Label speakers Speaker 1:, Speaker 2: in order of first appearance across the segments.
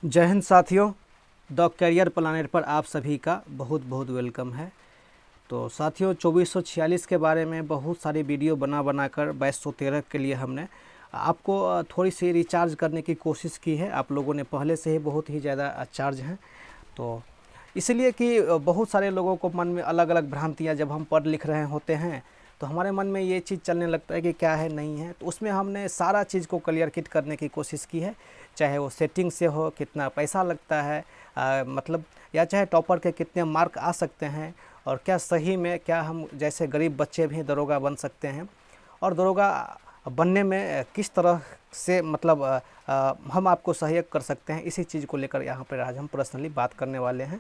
Speaker 1: जय हिंद साथियों, the career planner पर आप सभी का बहुत बहुत वेलकम है। तो साथियों 2446 के बारे में बहुत सारी वीडियो बनाकर 2213 के लिए हमने आपको थोड़ी सी रिचार्ज करने की कोशिश की है। आप लोगों ने पहले से ही बहुत ही ज़्यादा चार्ज हैं, तो इसलिए कि बहुत सारे लोगों को मन में अलग अलग भ्रांतियाँ, जब हम पढ़ लिख रहे होते हैं तो हमारे मन में ये चीज़ चलने लगता है कि क्या है नहीं है। तो उसमें हमने सारा चीज़ को क्लियर किट करने की कोशिश की है, चाहे वो सेटिंग से हो, कितना पैसा लगता है, मतलब या चाहे टॉपर के कितने मार्क आ सकते हैं, और क्या सही में क्या हम जैसे गरीब बच्चे भी दरोगा बन सकते हैं, और दरोगा बनने में किस तरह से मतलब हम आपको सहयोग कर सकते हैं। इसी चीज़ को लेकर यहाँ पर आज हम पर्सनली बात करने वाले हैं।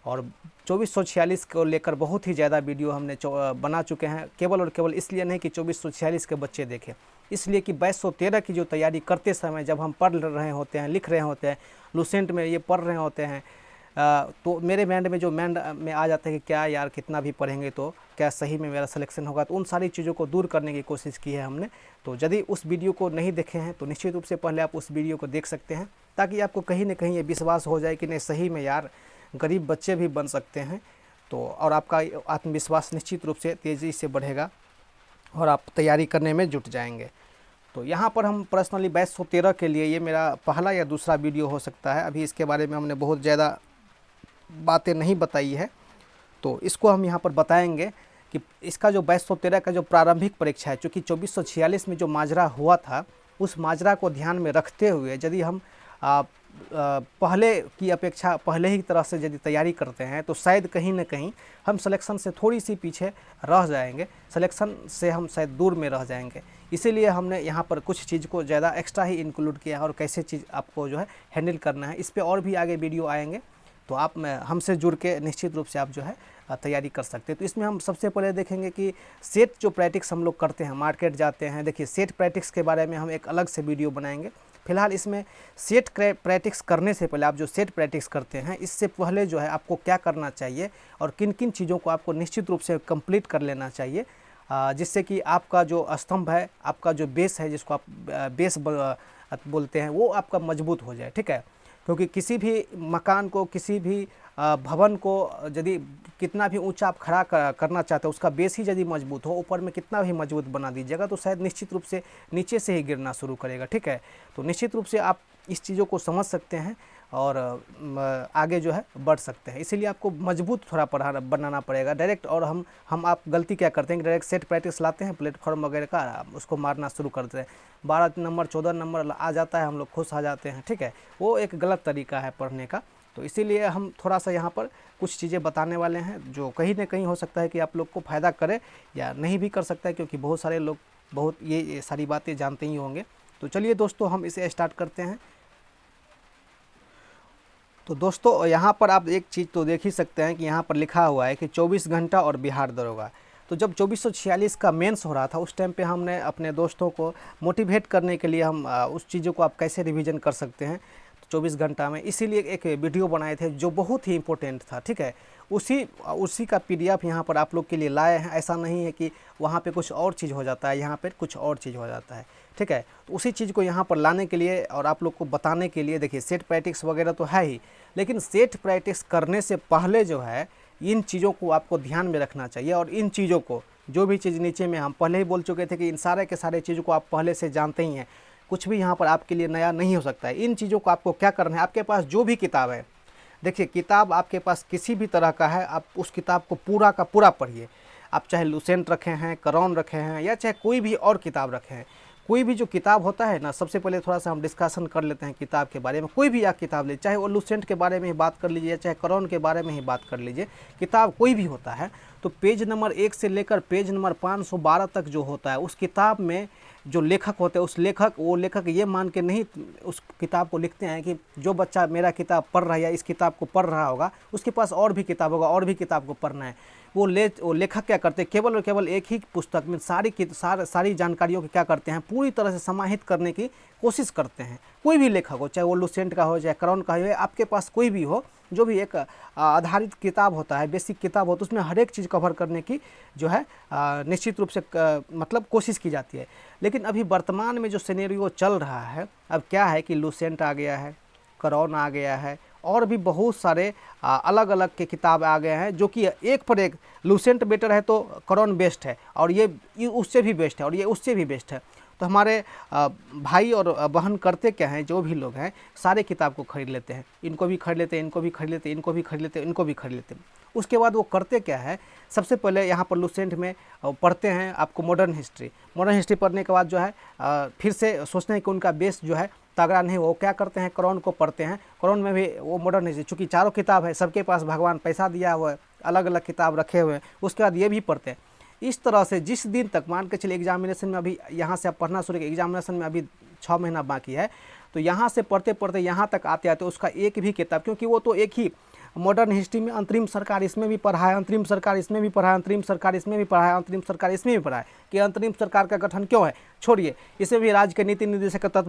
Speaker 1: और 2446 को लेकर बहुत ही ज़्यादा वीडियो हमने बना चुके हैं, केवल और केवल इसलिए नहीं कि 2446 के बच्चे देखें, इसलिए कि 2213 की जो तैयारी करते समय जब हम पढ़ रहे होते हैं, लिख रहे होते हैं, लूसेंट में ये पढ़ रहे होते हैं, तो मेरे माइंड में जो माइंड में आ जाता है कि क्या यार कितना भी पढ़ेंगे तो क्या सही में मेरा सिलेक्शन होगा। तो उन सारी चीज़ों को दूर करने की कोशिश की है हमने। तो यदि उस वीडियो को नहीं देखे हैं तो निश्चित रूप से पहले आप उस वीडियो को देख सकते हैं, ताकि आपको कहीं ना कहीं ये विश्वास हो जाए कि नहीं सही में यार गरीब बच्चे भी बन सकते हैं। तो और आपका आत्मविश्वास निश्चित रूप से तेज़ी से बढ़ेगा और आप तैयारी करने में जुट जाएंगे। तो यहाँ पर हम पर्सनली 2213 के लिए ये मेरा पहला या दूसरा वीडियो हो सकता है। अभी इसके बारे में हमने बहुत ज़्यादा बातें नहीं बताई है, तो इसको हम यहाँ पर बताएंगे कि इसका जो 2213 का जो प्रारंभिक परीक्षा है, चूँकि 2446 में जो माजरा हुआ था, उस माजरा को ध्यान में रखते हुए यदि हम पहले की अपेक्षा पहले ही तरह से यदि तैयारी करते हैं तो शायद कहीं ना कहीं हम सिलेक्शन से थोड़ी सी पीछे रह जाएंगे, सिलेक्शन से हम शायद दूर में रह जाएंगे। इसीलिए हमने यहाँ पर कुछ चीज़ को ज़्यादा एक्स्ट्रा ही इंक्लूड किया है, और कैसे चीज़ आपको जो है हैंडल करना है, इस पर और भी आगे वीडियो आएंगे। तो आप हमसे जुड़ के निश्चित रूप से आप जो है तैयारी कर सकते हैं। तो इसमें हम सबसे पहले देखेंगे कि सेट जो प्रैक्टिस हम लोग करते हैं, मार्केट जाते हैं, देखिए सेट प्रैक्टिस के बारे में हम एक अलग से वीडियो बनाएंगे। फिलहाल इसमें सेट प्रैक्टिस करने से पहले, आप जो सेट प्रैक्टिस करते हैं इससे पहले जो है आपको क्या करना चाहिए और किन किन चीज़ों को आपको निश्चित रूप से कंप्लीट कर लेना चाहिए, जिससे कि आपका जो स्तंभ है, आपका जो बेस है, जिसको आप बेस बोलते हैं, वो आपका मजबूत हो जाए। ठीक है, क्योंकि किसी भी मकान को, किसी भी भवन को यदि कितना भी ऊंचा आप खड़ा करना चाहते हो, उसका बेस ही यदि मजबूत हो, ऊपर में कितना भी मजबूत बना दीजिएगा तो शायद निश्चित रूप से नीचे से ही गिरना शुरू करेगा। ठीक है, तो निश्चित रूप से आप इस चीज़ों को समझ सकते हैं और आगे जो है बढ़ सकते हैं। इसीलिए आपको मजबूत थोड़ा बनाना पड़ेगा डायरेक्ट। और हम आप गलती क्या करते हैं कि डायरेक्ट सेट प्रैक्टिस लाते हैं प्लेटफॉर्म वगैरह का, उसको मारना शुरू करते हैं, 12 नंबर 14 नंबर आ जाता है, हम लोग खुश आ जाते हैं। ठीक है, वो एक गलत तरीका है पढ़ने का। तो इसीलिए हम थोड़ा सा यहाँ पर कुछ चीज़ें बताने वाले हैं जो कहीं ना कहीं हो सकता है कि आप लोग को फ़ायदा करे या नहीं भी कर सकता है, क्योंकि बहुत सारे लोग बहुत ये सारी बातें जानते ही होंगे। तो चलिए दोस्तों हम इसे स्टार्ट करते हैं। तो दोस्तों यहाँ पर आप एक चीज़ तो देख ही सकते हैं कि यहाँ पर लिखा हुआ है कि 24 घंटा और बिहार दरोगा। तो जब 2446 का मेंस हो रहा था उस टाइम पे हमने अपने दोस्तों को मोटिवेट करने के लिए हम उस चीज़ों को आप कैसे रिवीजन कर सकते हैं 24 घंटा में, इसीलिए एक वीडियो बनाए थे जो बहुत ही इंपॉर्टेंट था। ठीक है, उसी का पीडीएफ यहाँ पर आप लोग के लिए लाए हैं। ऐसा नहीं है कि वहाँ पे कुछ और चीज़ हो जाता है, यहाँ पे कुछ और चीज़ हो जाता है। ठीक है, तो उसी चीज़ को यहाँ पर लाने के लिए और आप लोग को बताने के लिए, देखिए सेट प्रैक्टिस वगैरह तो है ही, लेकिन सेट प्रैक्टिस करने से पहले जो है इन चीज़ों को आपको ध्यान में रखना चाहिए। और इन चीज़ों को, जो भी चीज़ नीचे में हम पहले ही बोल चुके थे कि इन सारे के सारे चीज़ों को आप पहले से जानते ही हैं, कुछ भी यहाँ पर आपके लिए नया नहीं हो सकता है। इन चीज़ों को आपको क्या करना है, आपके पास जो भी किताब है, देखिए किताब आपके पास किसी भी तरह का है, आप उस किताब को पूरा का पूरा पढ़िए। आप चाहे लूसेंट रखे हैं, करौन रखे हैं, या चाहे कोई भी और किताब रखे हैं, कोई भी जो किताब होता है ना, सबसे पहले थोड़ा सा हम डिस्कशन कर लेते हैं किताब के बारे में। कोई भी आप किताब ले, चाहे वो लूसेंट के बारे में ही बात कर लीजिए, चाहे करौन के बारे में ही बात कर लीजिए, किताब कोई भी होता है तो पेज नंबर 1 से लेकर पेज नंबर 512 तक जो होता है, उस किताब में जो लेखक होते हैं, वो लेखक ये मान के नहीं उस किताब को लिखते हैं कि जो बच्चा मेरा किताब पढ़ रहा है या इस किताब को पढ़ रहा होगा उसके पास और भी किताब होगा, और भी किताब को पढ़ना है। वो लेखक क्या करते हैं, केवल और केवल एक ही पुस्तक में सारी जानकारियों को क्या करते हैं, पूरी तरह से समाहित करने की कोशिश करते हैं। कोई भी लेखक हो, चाहे वो लूसेंट का हो, चाहे करौन का हो, आपके पास कोई भी हो, जो भी एक आधारित किताब होता है, बेसिक किताब होता है, उसमें हर एक चीज़ कवर करने की जो है निश्चित रूप से मतलब कोशिश की जाती है। लेकिन अभी वर्तमान में जो सिनेरियो चल रहा है, अब क्या है कि लूसेंट आ गया है, करोन आ गया है, और भी बहुत सारे अलग अलग के किताब आ गए हैं जो कि एक पर एक। लूसेंट बेटर है तो करोन बेस्ट है, और ये उससे भी बेस्ट है, और ये उससे भी बेस्ट है। तो हमारे भाई और बहन करते क्या हैं, जो भी लोग हैं सारे किताब को खरीद लेते हैं, इनको भी खरीद लेते हैं, इनको भी खरीद लेते हैं, इनको भी खरीद लेते हैं, इनको भी खरीद लेते हैं। उसके बाद वो करते क्या है, सबसे पहले यहाँ पर लूसेंट में पढ़ते हैं आपको मॉडर्न हिस्ट्री। मॉडर्न हिस्ट्री पढ़ने के बाद जो है फिर से सोचते हैं कि उनका बेस जो है तगड़ा नहीं, वो क्या करते हैं, करोन को पढ़ते हैं। करोन में भी वो मॉडर्न हिस्ट्री, चूँकि चारों किताब है, सबके पास भगवान पैसा दिया हुआ है, अलग अलग किताब रखे हुए हैं, उसके बाद ये भी पढ़ते हैं। इस तरह से जिस दिन तक मान के चलिए एग्जामिनेशन में, अभी यहाँ से आप पढ़ना शुरू करें, एग्जामिनेशन में अभी 6 महीना बाकी है, तो यहाँ से पढ़ते पढ़ते यहाँ तक आते आते उसका एक भी किताब, क्योंकि वो तो एक ही मॉडर्न हिस्ट्री में अंतरिम सरकार इसमें भी पढ़ा है, अंतरिम सरकार इसमें भी पढ़ा है, अंतरिम सरकार इसमें भी पढ़ा है, अंतरिम सरकार इसमें भी पढ़ा है कि अंतरिम सरकार का गठन क्यों है, छोड़िए। इसमें भी राज्य के नीति निर्देशक के तहत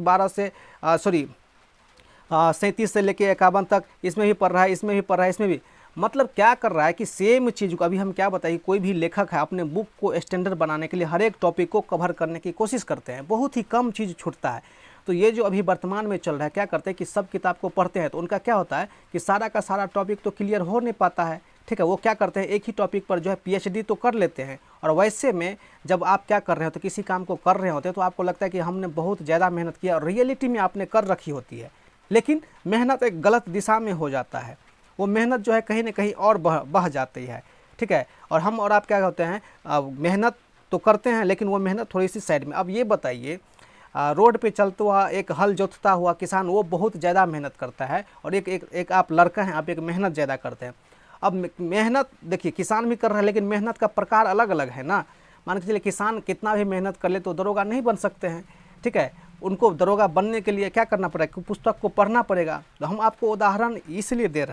Speaker 1: 37 से लेके 51 तक इसमें भी पढ़ रहा है, इसमें भी पढ़ रहा है, इसमें भी। मतलब क्या कर रहा है कि सेम चीज़ को, अभी हम क्या बताइए, कोई भी लेखक है अपने बुक को स्टैंडर्ड बनाने के लिए हर एक टॉपिक को कवर करने की कोशिश करते हैं, बहुत ही कम चीज़ छूटता है। तो ये जो अभी वर्तमान में चल रहा है, क्या करते हैं कि सब किताब को पढ़ते हैं, तो उनका क्या होता है कि सारा का सारा टॉपिक तो क्लियर हो नहीं पाता है, ठीक है। वो क्या करते हैं, एक ही टॉपिक पर जो है PhD तो कर लेते हैं, और वैसे में जब आप क्या कर रहे होते, किसी काम को कर रहे होते, तो आपको लगता है कि हमने बहुत ज़्यादा मेहनत किया, और रियलिटी में आपने कर रखी होती है, लेकिन मेहनत एक गलत दिशा में हो जाता है। वो मेहनत जो है कहीं ना कहीं और बह जाती है, ठीक है। और हम और आप क्या होते हैं, मेहनत तो करते हैं, लेकिन वो मेहनत थोड़ी सी साइड में। अब ये बताइए, रोड पे चलता हुआ एक हल जोतता हुआ किसान, वो बहुत ज़्यादा मेहनत करता है, और एक आप लड़का हैं, आप एक मेहनत ज़्यादा करते हैं। अब मेहनत देखिए, किसान भी कर रहा है, लेकिन मेहनत का प्रकार अलग अलग है ना। मान के चलिए किसान कितना भी मेहनत कर ले तो दरोगा नहीं बन सकते हैं, ठीक है। उनको दरोगा बनने के लिए क्या करना पड़ेगा, पुस्तक को पढ़ना पड़ेगा। तो हम आपको उदाहरण इसलिए दे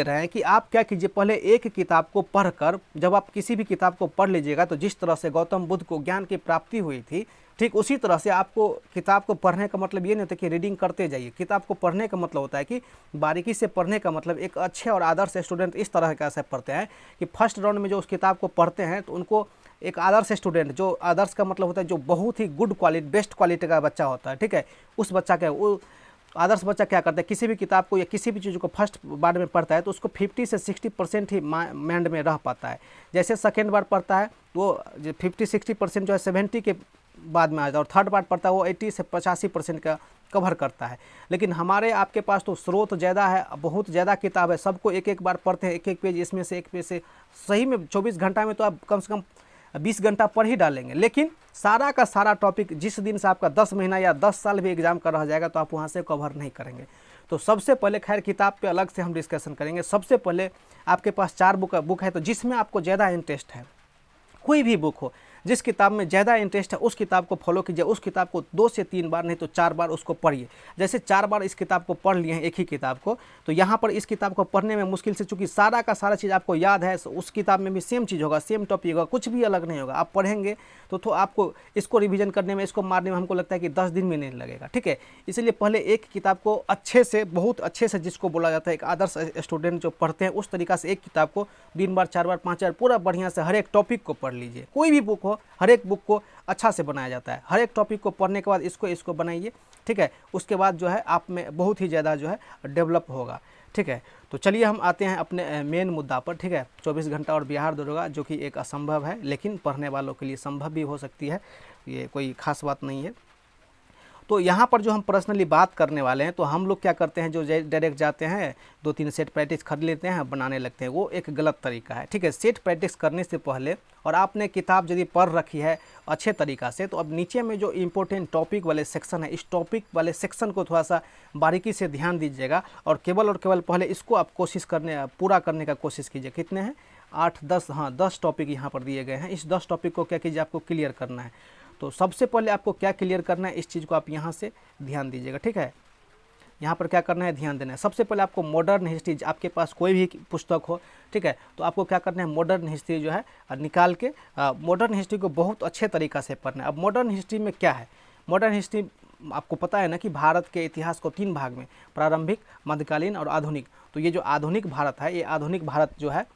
Speaker 1: रहे हैं कि आप क्या कीजिए, पहले एक किताब को पढ़कर, जब आप किसी भी किताब को पढ़ लीजिएगा, तो जिस तरह से गौतम बुद्ध को ज्ञान की प्राप्ति हुई थी, ठीक उसी तरह से आपको किताब को पढ़ने का मतलब ये नहीं होता कि रीडिंग करते जाइए। किताब को पढ़ने का मतलब होता है कि बारीकी से पढ़ने का मतलब, एक अच्छे और आदर्श स्टूडेंट इस तरह का से पढ़ते हैं कि फर्स्ट राउंड में जो उस किताब को पढ़ते हैं, तो उनको एक आदर्श स्टूडेंट, जो आदर्श का मतलब होता है जो बहुत ही गुड क्वालिटी, बेस्ट क्वालिटी का बच्चा होता है, ठीक है। उस बच्चा का, वो आदर्स बच्चा क्या करता है, किसी भी किताब को या किसी भी चीज़ को फर्स्ट बार में पढ़ता है तो उसको 50 से 60% ही माइंड में रह पाता है। जैसे सेकेंड बार पढ़ता है वो 50-60% जो है 70 के बाद में आ जाता है, और थर्ड बार पढ़ता है वो 80 से 85% का कवर करता है। लेकिन हमारे आपके पास तो स्रोत ज़्यादा है, बहुत ज़्यादा किताब है, सबको एक एक बार पढ़ते हैं, एक एक पेज, इसमें से एक पेज से सही में 24 घंटा में तो आप कम से कम 20 घंटा पढ़ ही डालेंगे। लेकिन सारा का सारा टॉपिक जिस दिन से आपका 10 महीना या 10 साल भी एग्जाम का रह जाएगा, तो आप वहाँ से कवर नहीं करेंगे। तो सबसे पहले, खैर किताब पे अलग से हम डिस्कशन करेंगे, सबसे पहले आपके पास 4 बुक है, तो जिसमें आपको ज़्यादा इंटरेस्ट है, कोई भी बुक हो, जिस किताब में ज़्यादा इंटरेस्ट है उस किताब को फॉलो कीजिए। उस किताब को 2 से 3 बार नहीं तो 4 बार उसको पढ़िए। जैसे 4 बार इस किताब को पढ़ लिए हैं, एक ही किताब को, तो यहाँ पर इस किताब को पढ़ने में मुश्किल से, चूँकि सारा का सारा चीज़ आपको याद है, उस किताब में भी सेम चीज़ होगा, सेम टॉपिक होगा, कुछ भी अलग नहीं होगा। आप पढ़ेंगे तो आपको इसको रिवीजन करने में, इसको मारने में हमको लगता है कि 10 दिन में नहीं लगेगा, ठीक है। इसलिए पहले एक किताब को अच्छे से, बहुत अच्छे से, जिसको बोला जाता है एक आदर्श स्टूडेंट जो पढ़ते हैं, उस तरीक़ा से एक किताब को 3 बार 4 बार 5 बार पूरा बढ़िया से हर एक टॉपिक को पढ़ लीजिए। कोई भी बुक हो, हर एक बुक को अच्छा से बनाया जाता है। हर एक टॉपिक को पढ़ने के बाद इसको बनाइए, ठीक है। उसके बाद जो है आप में बहुत ही ज़्यादा जो है डेवलप होगा, ठीक है। तो चलिए हम आते हैं अपने मेन मुद्दा पर, ठीक है। 24 घंटा और बिहार दरोगा, जो कि एक असंभव है, लेकिन पढ़ने वालों के लिए संभव भी हो सकती है, ये कोई खास बात नहीं है। तो यहाँ पर जो हम पर्सनली बात करने वाले हैं, तो हम लोग क्या करते हैं, जो डायरेक्ट जाते हैं 2-3 सेट प्रैक्टिस खरीद लेते हैं, बनाने लगते हैं, वो एक गलत तरीका है, ठीक है। सेट प्रैक्टिस करने से पहले, और आपने किताब यदि पढ़ रखी है अच्छे तरीक़ा से, तो अब नीचे में जो इम्पोर्टेंट टॉपिक वाले सेक्शन है, इस टॉपिक वाले सेक्शन को थोड़ा सा बारीकी से ध्यान दीजिएगा, और केवल पहले इसको आप पूरा करने का कोशिश कीजिए। कितने हैं, 8-10, हाँ 10 टॉपिक यहाँ पर दिए गए हैं। इस 10 टॉपिक को क्या कीजिए, आपको क्लियर करना है। तो सबसे पहले आपको क्या क्लियर करना है, इस चीज़ को आप यहाँ से ध्यान दीजिएगा, ठीक है। यहाँ पर क्या करना है, ध्यान देना है। सबसे पहले आपको मॉडर्न हिस्ट्री, आपके पास कोई भी पुस्तक हो, ठीक है, तो आपको क्या करना है, मॉडर्न हिस्ट्री जो है निकाल के मॉडर्न हिस्ट्री को बहुत अच्छे तरीक़ा से पढ़ना है। अब मॉडर्न हिस्ट्री में क्या है, मॉडर्न हिस्ट्री आपको पता है ना कि भारत के इतिहास को 3 भाग में, प्रारंभिक, मध्यकालीन और आधुनिक। तो ये जो आधुनिक भारत है, ये आधुनिक भारत जो है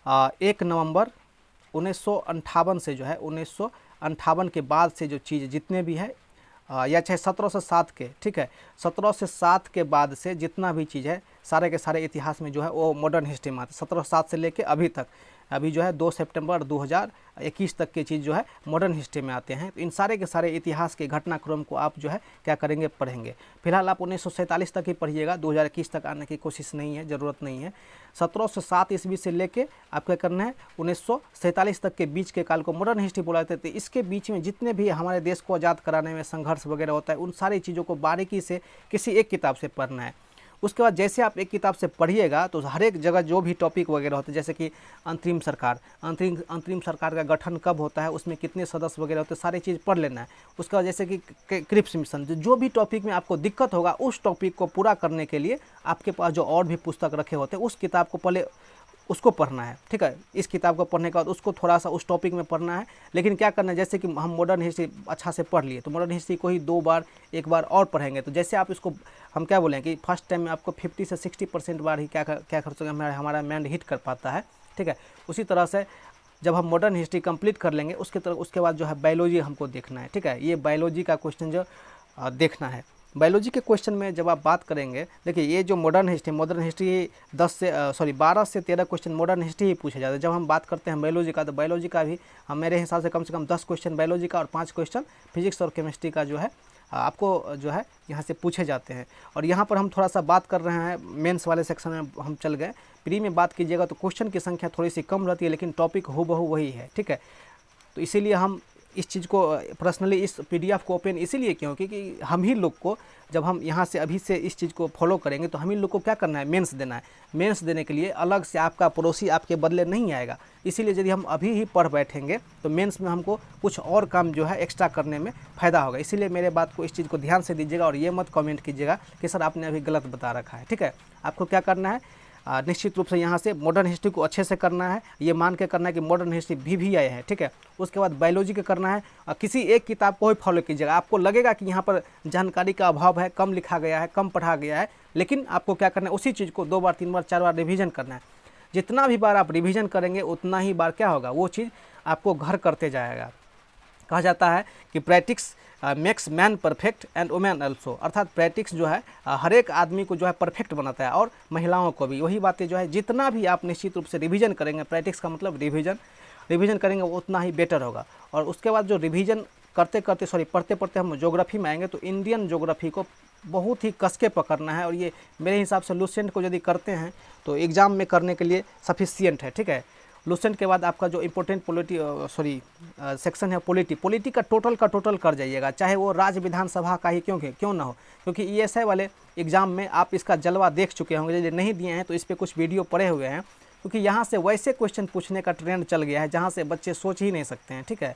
Speaker 1: 1 नवंबर 1958 से जो है 1958 के बाद से जो चीज़ जितने भी है या चाहे 1707 के, ठीक है, 1707 के बाद से जितना भी चीज़ है सारे के सारे इतिहास में जो है वो मॉडर्न हिस्ट्री में आते हैं। 1707 से लेके अभी तक, अभी जो है 2 सितंबर 2021 तक की चीज़ जो है मॉडर्न हिस्ट्री में आते हैं। तो इन सारे के सारे इतिहास के घटनाक्रम को आप जो है क्या करेंगे, पढ़ेंगे। फिलहाल आप 1947 तक ही पढ़िएगा, 2021 तक आने की कोशिश नहीं है, ज़रूरत नहीं है। 1707 ईस्वी से लेके आप क्या करना है 1947 तक के बीच के काल को मॉडर्न हिस्ट्री बोला जाता है। इसके बीच में जितने भी हमारे देश को आज़ाद कराने में संघर्ष वगैरह होता है, उन सारी चीज़ों को बारीकी से किसी एक किताब से पढ़ना है। उसके बाद जैसे आप एक किताब से पढ़िएगा तो हर एक जगह जो भी टॉपिक वगैरह होते हैं, जैसे कि अंतरिम सरकार का गठन कब होता है, उसमें कितने सदस्य वगैरह होते हैं, सारी चीज़ पढ़ लेना है। उसके बाद जैसे कि क्रिप्स मिशन, जो भी टॉपिक में आपको दिक्कत होगा उस टॉपिक को पूरा करने के लिए आपके पास जो और भी पुस्तक रखे होते हैं उस किताब को पहले उसको पढ़ना है, ठीक है। इस किताब को पढ़ने के बाद उसको थोड़ा सा उस टॉपिक में पढ़ना है। लेकिन क्या करना है, जैसे कि हम मॉडर्न हिस्ट्री अच्छा से पढ़ लिए तो मॉडर्न हिस्ट्री को ही 2 बार 1 बार और पढ़ेंगे। तो जैसे आप इसको हम क्या बोलें कि फर्स्ट टाइम में आपको 50 से 60% बार ही क्या कर सकते हैं, हमारा माइंड हिट कर पाता है, ठीक है। उसी तरह से जब हम मॉडर्न हिस्ट्री कंप्लीट कर लेंगे उसके बाद जो है बायोलॉजी हमको देखना है, ठीक है। ये बायोलॉजी का क्वेश्चन जो देखना है। बायोलॉजी के क्वेश्चन में जब आप बात करेंगे, देखिए ये जो मॉडर्न हिस्ट्री 12 से 13 क्वेश्चन मॉडर्न हिस्ट्री ही पूछे जाते हैं। जब हम बात करते हैं बायोलॉजी का, तो बायोलॉजी का भी मेरे हिसाब से कम 10 क्वेश्चन बायोलॉजी का और 5 क्वेश्चन फिजिक्स और केमिस्ट्री का जो है आपको जो है यहाँ से पूछे जाते हैं। और यहाँ पर हम थोड़ा सा बात कर रहे हैं मेंस वाले सेक्शन में हम चल गए। प्री में बात कीजिएगा तो क्वेश्चन की संख्या थोड़ी सी कम रहती है, लेकिन टॉपिक हूबहू वही है, ठीक है। तो इसीलिए हम इस चीज़ को पर्सनली इस पीडीएफ को ओपन इसीलिए क्यों, क्योंकि हम ही लोग को जब हम यहाँ से अभी से इस चीज़ को फॉलो करेंगे तो हम ही लोग को क्या करना है, मेंस देना है। मेंस देने के लिए अलग से आपका पड़ोसी आपके बदले नहीं आएगा। इसीलिए यदि हम अभी ही पढ़ बैठेंगे तो मेंस में हमको कुछ और काम जो है एक्स्ट्रा करने में फ़ायदा होगा। इसीलिए मेरे बात को इस चीज़ को ध्यान से दीजिएगा और ये मत कमेंट कीजिएगा कि सर आपने अभी गलत बता रखा है, ठीक है। आपको क्या करना है, निश्चित रूप से यहाँ से मॉडर्न हिस्ट्री को अच्छे से करना है, ये मान के करना है कि मॉडर्न हिस्ट्री भी आए हैं, ठीक है। उसके बाद बायोलॉजी का करना है और किसी एक किताब को ही फॉलो कीजिएगा। आपको लगेगा कि यहाँ पर जानकारी का अभाव है, कम लिखा गया है, कम पढ़ा गया है, लेकिन आपको क्या करना है, उसी चीज़ को 2 बार 3 बार 4 बार रिवीजन करना है। जितना भी बार आप रिवीजन करेंगे उतना ही बार क्या होगा, वो चीज़ आपको घर करते जाएगा। कहा जाता है कि practice makes man perfect and women also, अर्थात प्रैक्टिस जो है हर एक आदमी को जो है परफेक्ट बनाता है और महिलाओं को भी। वही बातें जो है जितना भी आप निश्चित रूप से रिवीजन करेंगे, प्रैक्टिस का मतलब रिवीजन करेंगे उतना ही बेटर होगा। और उसके बाद जो रिवीजन पढ़ते पढ़ते हम ज्योग्राफी में आएंगे तो इंडियन ज्योग्राफी को बहुत ही कस के पकड़ना है। और ये मेरे हिसाब से लूसेंट को यदि करते हैं तो एग्ज़ाम में करने के लिए सफिशियंट है, ठीक है। लूसेंट के बाद आपका जो इम्पोर्टेंट सेक्शन है पॉलिटी का टोटल कर जाइएगा, चाहे वो राज्य विधानसभा का ही क्यों ना हो, क्योंकि ईएसआई वाले एग्ज़ाम में आप इसका जलवा देख चुके होंगे। यदि नहीं दिए हैं तो इस पर कुछ वीडियो पड़े हुए हैं, क्योंकि यहाँ से वैसे क्वेश्चन पूछने का ट्रेंड चल गया है जहाँ से बच्चे सोच ही नहीं सकते हैं, ठीक है।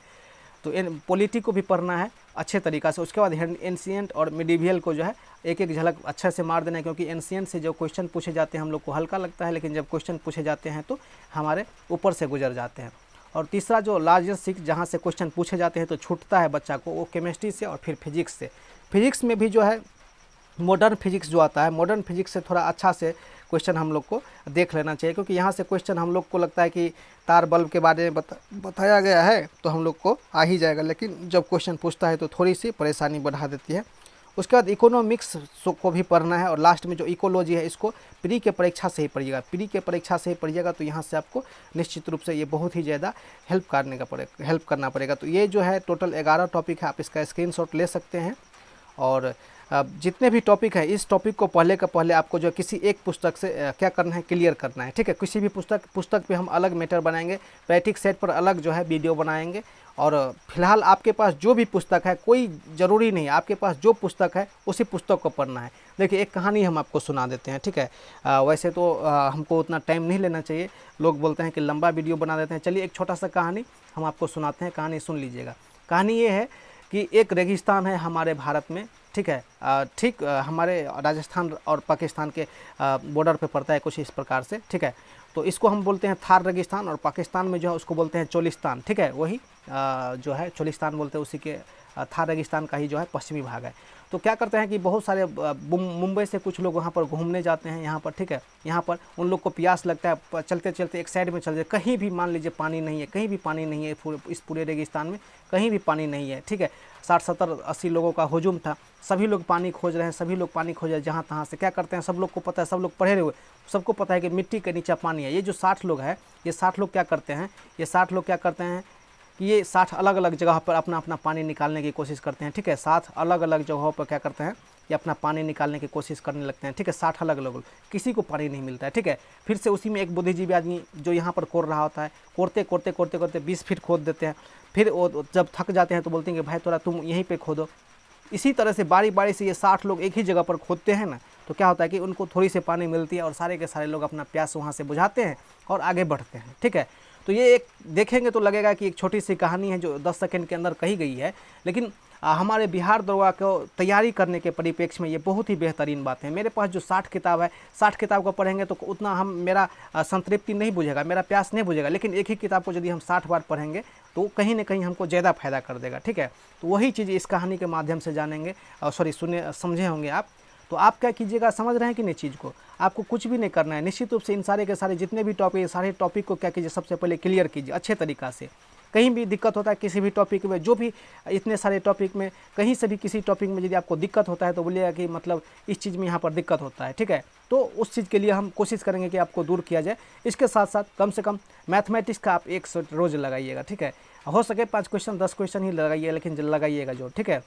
Speaker 1: तो पॉलिटी को भी पढ़ना है अच्छे तरीक़ा से। उसके बाद एंशिएंट और मिडिवियल को जो है एक झलक अच्छे से मार देना है, क्योंकि एंशिएंट से जो क्वेश्चन पूछे जाते हैं हम लोग को हल्का लगता है, लेकिन जब क्वेश्चन पूछे जाते हैं तो हमारे ऊपर से गुजर जाते हैं। और तीसरा जो लार्जेस्ट सिक्स जहाँ से क्वेश्चन पूछे जाते हैं तो छूटता है बच्चा को, वो केमिस्ट्री से और फिर फिजिक्स से। फिजिक्स में भी जो है मॉडर्न फिजिक्स जो आता है, मॉडर्न फिजिक्स से थोड़ा अच्छा से क्वेश्चन हम लोग को देख लेना चाहिए, क्योंकि यहाँ से क्वेश्चन हम लोग को लगता है कि तार बल्ब के बारे में बताया गया है तो हम लोग को आ ही जाएगा, लेकिन जब क्वेश्चन पूछता है तो थोड़ी सी परेशानी बढ़ा देती है। उसके बाद इकोनॉमिक्स को भी पढ़ना है और लास्ट में जो इकोलॉजी है इसको प्री के परीक्षा से ही पढ़िएगा। प्री के परीक्षा से ही पढ़िएगा तो यहाँ से आपको निश्चित रूप से ये बहुत ही ज़्यादा हेल्प करना पड़ेगा। तो ये जो है टोटल 11 टॉपिक है, आप इसका स्क्रीनशॉट ले सकते हैं। और जितने भी टॉपिक है इस टॉपिक को पहले आपको जो किसी एक पुस्तक से क्या करना है, क्लियर करना है, ठीक है। किसी भी पुस्तक पे हम अलग मैटर बनाएंगे, प्रैक्टिस सेट पर अलग जो है वीडियो बनाएंगे। और फिलहाल आपके पास जो भी पुस्तक है, कोई ज़रूरी नहीं है, आपके पास जो पुस्तक है उसी पुस्तक को पढ़ना है। देखिए एक कहानी हम आपको सुना देते हैं, ठीक है। वैसे तो हमको उतना टाइम नहीं लेना चाहिए, लोग बोलते हैं कि लंबा वीडियो बना देते हैं। चलिए एक छोटा सा कहानी हम आपको सुनाते हैं, कहानी सुन लीजिएगा। कहानी ये है कि एक रेगिस्तान है हमारे भारत में, ठीक है। ठीक हमारे राजस्थान और पाकिस्तान के बॉर्डर पे पड़ता है कुछ इस प्रकार से, ठीक है। तो इसको हम बोलते हैं थार रेगिस्तान, और पाकिस्तान में जो है उसको बोलते हैं चोलिस्तान, ठीक है। वही जो है चोलिस्तान बोलते हैं, उसी के थार रेगिस्तान का ही जो है पश्चिमी भाग है। तो क्या करते हैं कि बहुत सारे मुंबई से कुछ लोग वहाँ पर घूमने जाते हैं यहाँ पर, ठीक है। यहाँ पर उन लोग को प्यास लगता है, चलते चलते एक साइड में चल जाए, कहीं भी मान लीजिए पानी नहीं है, कहीं भी पानी नहीं है, इस पूरे रेगिस्तान में कहीं भी पानी नहीं है, ठीक है। 60-70-80 लोगों का हुजूम था। सभी लोग पानी खोज रहे हैं, सभी लोग पानी खोज रहे हैं जहाँ तहाँ से। क्या करते हैं, सब लोग को पता है, सब लोग पढ़े हुए, सबको पता है कि मिट्टी के नीचे पानी है। ये जो 60 लोग हैं, ये 60 लोग क्या करते हैं, ये 60 लोग क्या करते हैं कि ये 60 अलग अलग जगह पर अपना अपना पानी निकालने की कोशिश करते हैं। ठीक है, 60 अलग अलग जगहों पर क्या करते हैं, ये अपना पानी निकालने की कोशिश करने लगते हैं। ठीक है, 60 अलग अलग, किसी को पानी नहीं मिलता है। ठीक है, फिर से उसी में एक बुद्धिजीवी आदमी जो यहाँ पर कोर रहा होता है, कोरते कोरते कोरते कोरते 20 फीट खोद देते हैं। फिर वो जब थक जाते हैं तो बोलते हैं कि भाई थोड़ा तुम यहीं पे खोदो। इसी तरह से बारी बारी से ये 60 लोग एक ही जगह पर खोदते हैं ना, तो क्या होता है कि उनको थोड़ी सी पानी मिलती है और सारे के सारे लोग अपना प्यास वहाँ से बुझाते हैं और आगे बढ़ते हैं। ठीक है, तो ये एक देखेंगे तो लगेगा कि एक छोटी सी कहानी है जो 10 सेकंड के अंदर कही गई है, लेकिन हमारे बिहार दरोगा को तैयारी करने के परिप्रेक्ष्य में ये बहुत ही बेहतरीन बात है। मेरे पास जो 60 किताब है, 60 किताब को पढ़ेंगे तो उतना हम मेरा संतृप्ति नहीं बुझेगा, मेरा प्यास नहीं बुझेगा, लेकिन एक ही किताब को यदि हम 60 बार पढ़ेंगे तो कहीं ना कहीं हमको ज़्यादा फायदा कर देगा। ठीक है, तो वही चीज़ इस कहानी के माध्यम से जानेंगे, सॉरी सुने समझे होंगे आप। तो आप क्या कीजिएगा, समझ रहे हैं कि नहीं चीज़ को, आपको कुछ भी नहीं करना है। निश्चित रूप से इन सारे के सारे जितने भी टॉपिक, सारे टॉपिक को क्या कीजिए, सबसे पहले क्लियर कीजिए अच्छे तरीक़ा से। कहीं भी दिक्कत होता है किसी भी टॉपिक में, जो भी इतने सारे टॉपिक में कहीं से भी किसी टॉपिक में यदि आपको दिक्कत होता है तो बोलिएगा कि मतलब इस चीज़ में यहाँ पर दिक्कत होता है। ठीक है, तो उस चीज़ के लिए हम कोशिश करेंगे कि आपको दूर किया जाए। इसके साथ साथ कम से कम मैथमेटिक्स का आप 1 सेट रोज़ लगाइएगा। ठीक है, हो सके 5 क्वेश्चन 10 क्वेश्चन ही लगाइए, लेकिन लगाइएगा जो। ठीक है,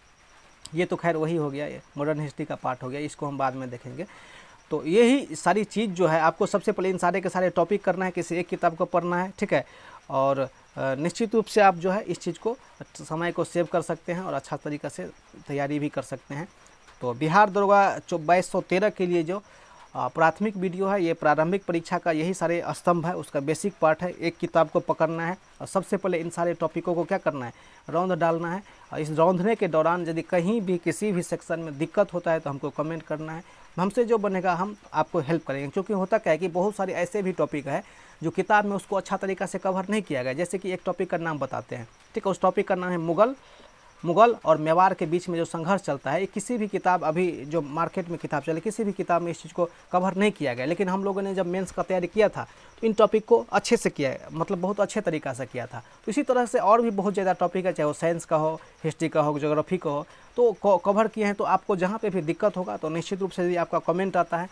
Speaker 1: ये तो खैर वही हो गया, ये मॉडर्न हिस्ट्री का पार्ट हो गया, इसको हम बाद में देखेंगे। तो यही सारी चीज़ जो है आपको सबसे पहले इन सारे के सारे टॉपिक करना है, किसी एक किताब को पढ़ना है। ठीक है, और निश्चित रूप से आप जो है इस चीज़ को, समय को सेव कर सकते हैं और अच्छा तरीक़ा से तैयारी भी कर सकते हैं। तो बिहार दरोगा 2213 के लिए जो प्राथमिक वीडियो है, ये प्रारंभिक परीक्षा का यही सारे स्तंभ है, उसका बेसिक पार्ट है। एक किताब को पकड़ना है और सबसे पहले इन सारे टॉपिकों को क्या करना है, रौंद डालना है। और इस रौंदने के दौरान यदि कहीं भी किसी भी सेक्शन में दिक्कत होता है तो हमको कमेंट करना है, हमसे जो बनेगा हम आपको हेल्प करेंगे। क्योंकि होता क्या है कि बहुत सारे ऐसे भी टॉपिक है जो किताब में उसको अच्छा तरीक़ा से कवर नहीं किया गया। जैसे कि एक टॉपिक का नाम बताते हैं, ठीक है, उस टॉपिक का नाम है मुगल और मेवाड़ के बीच में जो संघर्ष चलता है। किसी भी किताब अभी जो मार्केट में किताब चले, किसी भी किताब में इस चीज़ को कवर नहीं किया गया। लेकिन हम लोगों ने जब मेंस का तैयारी किया था तो इन टॉपिक को अच्छे से किया है, मतलब बहुत अच्छे तरीक़ा से किया था। तो इसी तरह से और भी बहुत ज़्यादा टॉपिक है, चाहे वो साइंस का हो, हिस्ट्री का हो, ज्योग्राफी का हो, तो कवर किए हैं। तो आपको जहाँ पर भी दिक्कत होगा तो निश्चित रूप से यदि आपका कमेंट आता है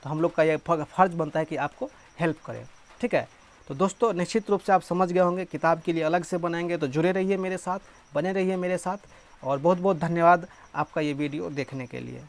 Speaker 1: तो हम लोग का ये फ़र्ज़ बनता है कि आपको हेल्प करें। ठीक है, तो दोस्तों निश्चित रूप से आप समझ गए होंगे, किताब के लिए अलग से बनाएंगे, तो जुड़े रहिए मेरे साथ, बने रहिए मेरे साथ। और बहुत बहुत धन्यवाद आपका ये वीडियो देखने के लिए।